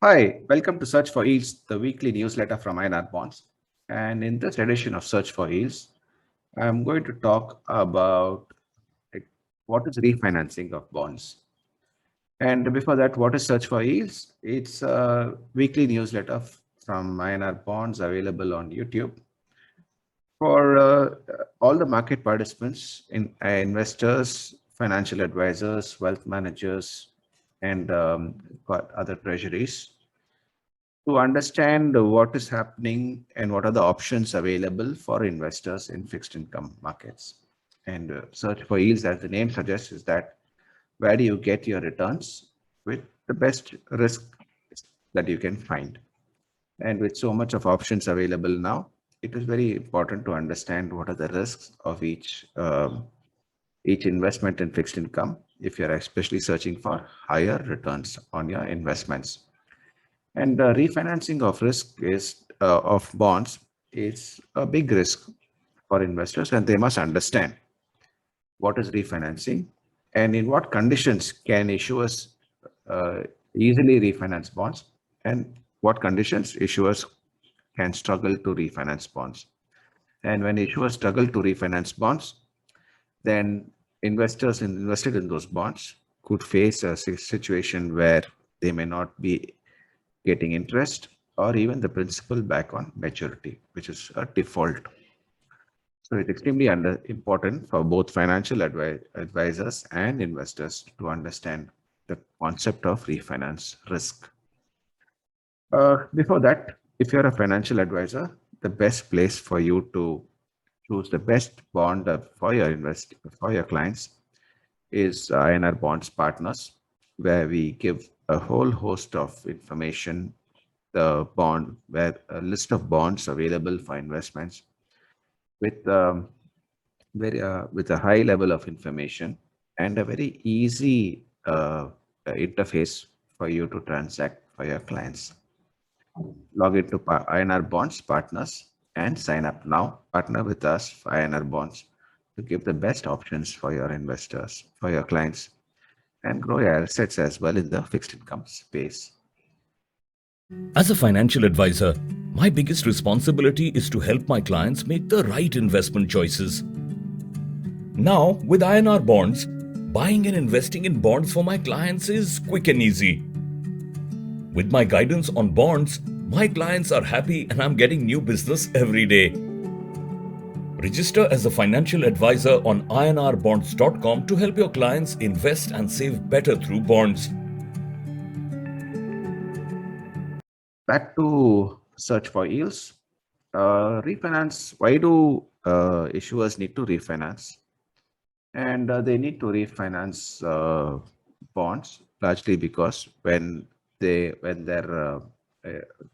Hi, welcome to Search for Yields, the weekly newsletter from INR Bonds. And in this edition of Search for Yields, I'm going to talk about like, what is refinancing of bonds. And before that, what is Search for Yields? It's a weekly newsletter from INR Bonds available on YouTube for all the market participants, investors, financial advisors, wealth managers, and other treasuries to understand what is happening and what are the options available for investors in fixed income markets. And search for yields, as the name suggests, is that where do you get your returns with the best risk that you can find. And with so much of options available now, it is very important to understand what are the risks of each investment in fixed income if you're especially searching for higher returns on your investments. And refinancing of risk is of bonds is a big risk for investors, and they must understand what is refinancing and in what conditions can issuers uh, easily refinance bonds, and what conditions issuers can struggle to refinance bonds. And when issuers struggle to refinance bonds, then investors invested in those bonds could face a situation where they may not be getting interest or even the principal back on maturity, which is a default. So it's extremely important for both financial advisors and investors to understand the concept of refinance risk. Before that, if you're a financial advisor, the best place for you to choose the best bond for your for your clients is INR Bonds Partners, where we give a whole host of information, the bond, where a list of bonds available for investments with with a high level of information and a very easy interface for you to transact for your clients. Log into INR Bonds Partners and sign up now. Partner with us for INR Bonds to give the best options for your investors, for your clients, and grow your assets as well in the fixed income space. As a financial advisor, my biggest responsibility is to help my clients make the right investment choices. Now, with INR bonds, buying and investing in bonds for my clients is quick and easy. With my guidance on bonds, my clients are happy and I'm getting new business every day. Register as a financial advisor on inrbonds.com to help your clients invest and save better through bonds. Back to search for yields. Refinance. Why do issuers need to refinance? And they need to refinance bonds largely because when their uh,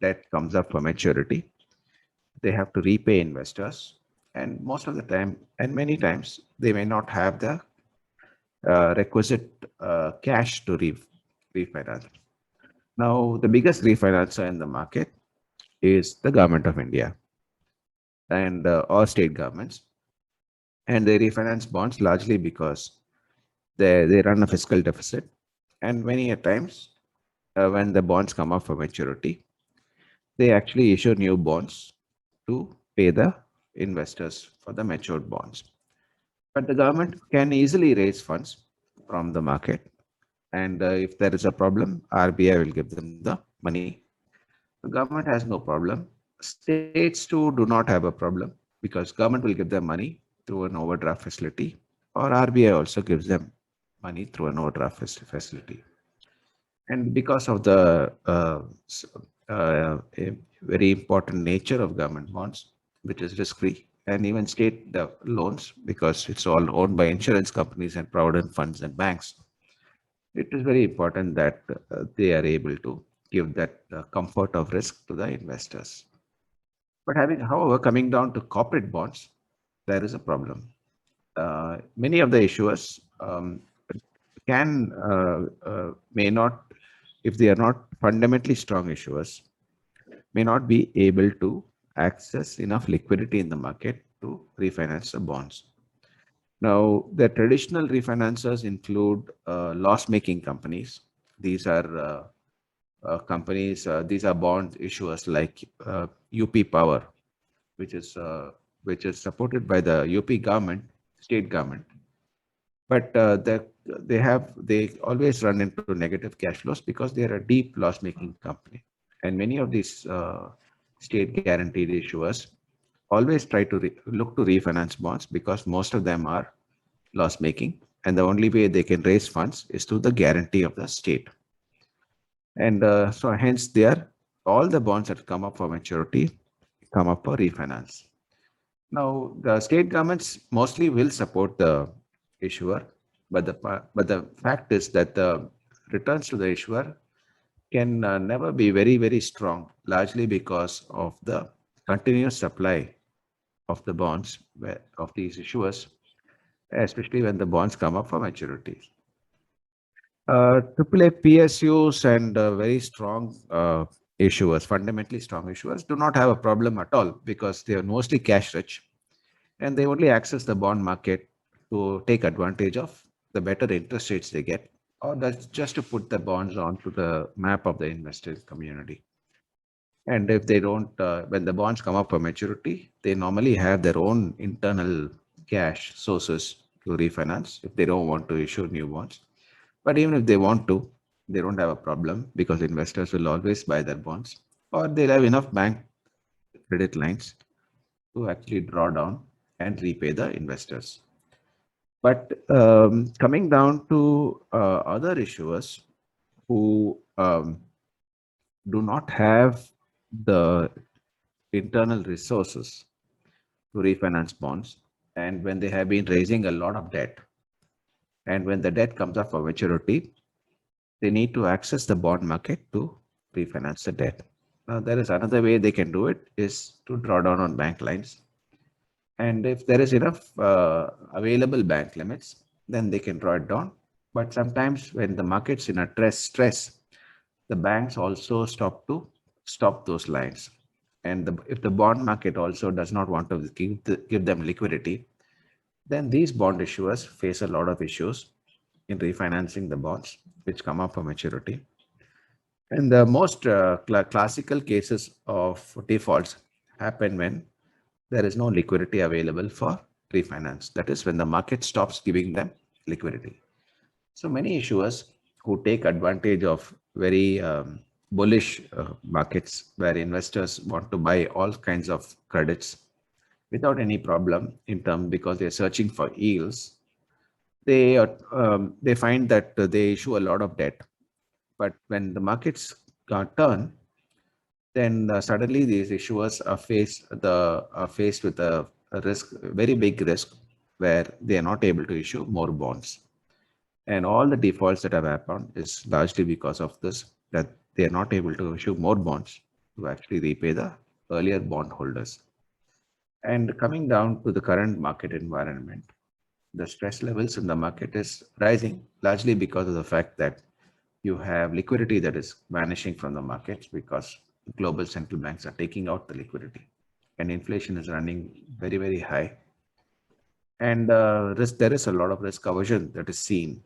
debt comes up for maturity, they have to repay investors, and most of the time, and many times, they may not have the requisite cash to refinance. Now, the biggest refinancer in the market is the government of India and or state governments, and they refinance bonds largely because they run a fiscal deficit, and many a times when the bonds come up for maturity, they actually issue new bonds to pay the investors for the matured bonds. But the government can easily raise funds from the market, and if there is a problem, RBI will give them the money. The government has no problem. States too do not have a problem because government will give them money through an overdraft facility, or RBI also gives them money through an overdraft facility. And because of the a very important nature of government bonds, which is risk-free, and even state loans, because it's all owned by insurance companies and provident funds and banks, it is very important that they are able to give that comfort of risk to the investors. But however, coming down to corporate bonds, there is a problem. Many of the issuers may not, if they are not fundamentally strong issuers, may not be able to access enough liquidity in the market to refinance the bonds. Now, the traditional refinancers include loss-making companies. These are companies. These are bond issuers like UP Power, which is uh, which is supported by the UP government, state government. But they always run into negative cash flows because they are a deep loss-making company. And many of these state guaranteed issuers always try to look to refinance bonds because most of them are loss-making, and the only way they can raise funds is through the guarantee of the state. And so hence there, all the bonds that come up for maturity come up for refinance. Now, the state governments mostly will support the issuer, but the fact is that the returns to the issuer can never be very strong, largely because of the continuous supply of the bonds of these issuers, especially when the bonds come up for maturity. AAA PSUs and very strong issuers, fundamentally strong issuers, do not have a problem at all because they are mostly cash rich and they only access the bond market to take advantage of the better interest rates they get, or that's just to put the bonds onto the map of the investors community. And if they don't, when the bonds come up for maturity, they normally have their own internal cash sources to refinance if they don't want to issue new bonds. But even if they want to, they don't have a problem because investors will always buy their bonds, or they'll have enough bank credit lines to actually draw down and repay the investors. But coming down to other issuers who do not have the internal resources to refinance bonds, and when they have been raising a lot of debt, and when the debt comes up for maturity, they need to access the bond market to refinance the debt. Now, there is another way they can do it is to draw down on bank lines. And if there is enough available bank limits, then they can draw it down. But sometimes when the market's in a stress, the banks also stop those lines. And if the bond market also does not want to give them liquidity, then these bond issuers face a lot of issues in refinancing the bonds which come up for maturity. And the most classical cases of defaults happen when there is no liquidity available for refinance. That is when the market stops giving them liquidity. So many issuers who take advantage of very bullish markets where investors want to buy all kinds of credits without any problem in terms because they're searching for yields, they find that they issue a lot of debt. But when the markets turn, then suddenly these issuers are faced with a risk, a very big risk, where they are not able to issue more bonds. And all the defaults that have happened is largely because of this, that they are not able to issue more bonds to actually repay the earlier bond holders. And coming down to the current market environment, the stress levels in the market is rising largely because of the fact that you have liquidity that is vanishing from the markets because global central banks are taking out the liquidity and inflation is running very high. And there is a lot of risk aversion that is seen.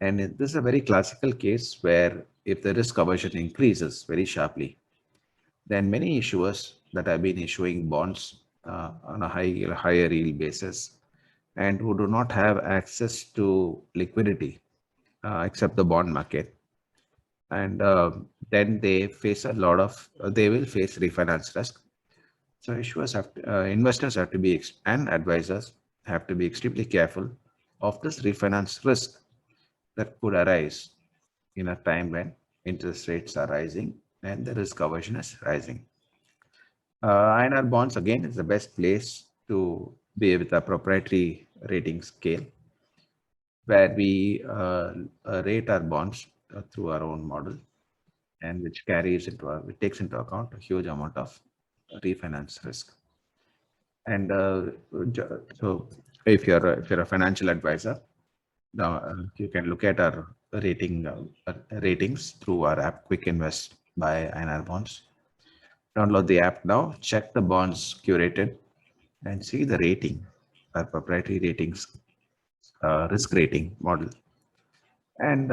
And this is a very classical case where if the risk aversion increases very sharply, then many issuers that have been issuing bonds on a higher yield basis and who do not have access to liquidity except the bond market, and then they will face refinance risk. So investors have to be and advisors have to be extremely careful of this refinance risk that could arise in a time when interest rates are rising and the risk aversion is rising. INR bonds again is the best place to be with a proprietary rating scale where we rate our bonds through our own model, and which it takes into account a huge amount of refinance risk. And so if you're a financial advisor, you can look at our ratings through our app QuickInvest by INR Bonds. Download the app now, check the bonds curated, and see the rating, our proprietary ratings, risk rating model, and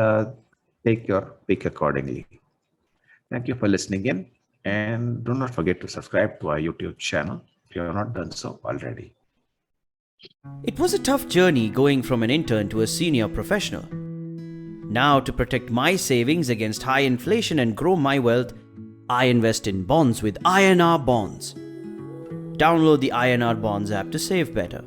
take your pick accordingly. Thank you for listening in, and do not forget to subscribe to our YouTube channel if you have not done so already. It was a tough journey going from an intern to a senior professional. Now, to protect my savings against high inflation and grow my wealth, I invest in bonds with INR Bonds. Download the INR Bonds app to save better.